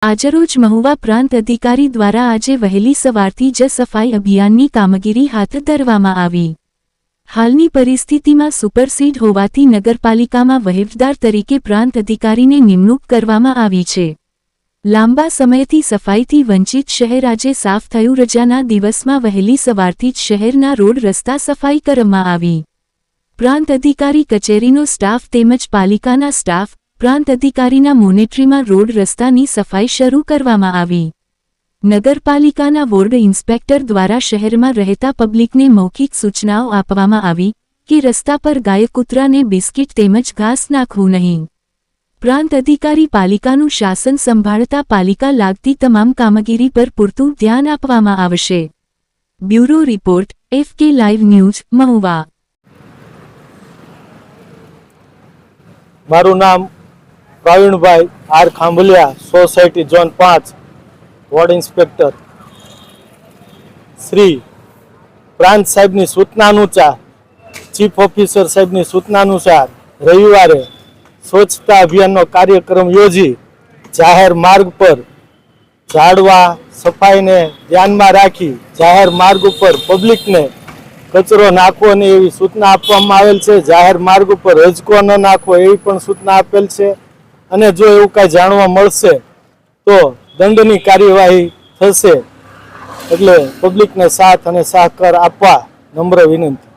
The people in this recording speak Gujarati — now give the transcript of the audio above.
આજરોજ મહુવા પ્રાંત અધિકારી દ્વારા આજે વહેલી સવારથી જ સફાઈ અભિયાનની કામગીરી હાથ ધરવામાં આવી। હાલની પરિસ્થિતિમાં સુપરસીડ હોવાથી નગરપાલિકામાં વહીવટદાર તરીકે પ્રાંત અધિકારીને નિમણૂક કરવામાં આવી છે। લાંબા સમયથી સફાઈથી વંચિત શહેર આજે સાફ થયું। રજાના દિવસમાં વહેલી સવારથી જ શહેરના રોડ રસ્તા સફાઈ કરવામાં આવી। પ્રાંત અધિકારી કચેરીનો સ્ટાફ તેમજ પાલિકાના સ્ટાફ પ્રાંત અધિકારીના મોનિટરીમાં રોડ રસ્તાની સફાઈ શરૂ કરવામાં આવી। નગરપાલિકાના વોર્ડ ઇન્સ્પેક્ટર દ્વારા શહેરમાં રહેતા પબ્લિકને મૌખિક સૂચનાઓ આપવામાં આવી કે રસ્તા પર ગાય કૂતરાને બિસ્કિટ તેમજ ઘાસ નાખવું નહીં। પ્રાંત અધિકારી પાલિકાનું શાસન સંભાળતા પાલિકા લાગતી તમામ કામગીરી પર પૂરતું ધ્યાન આપવામાં આવશે। Bureau report FK live news Mahuva. મારું નામ Pravinbhai R Khambhaliya, society zone 5, ward inspector. Shri પ્રાંત સાહેબની સૂચના અનુસાર, ચીફ ઓફિસર સાહેબની સૂચના અનુસાર રવિવારે સ્વચ્છતા અભિયાનનો કાર્યક્રમ યોજી જાહેર માર્ગ પર ઝાડવા સફાઈને ધ્યાનમાં રાખી જાહેર માર્ગ ઉપર પબ્લિકને કચરો નાખવો નહીં એવી સૂચના આપવામાં આવેલ છે। જાહેર માર્ગ ઉપર રજકો ન નાખવો એવી પણ સૂચના આપેલ છે અને જો એવું કાંઈ જાણવા મળશે તો દંડની કાર્યવાહી થશે। એટલે પબ્લિકને સાથ અને સહકાર આપવા નમ્ર વિનંતી।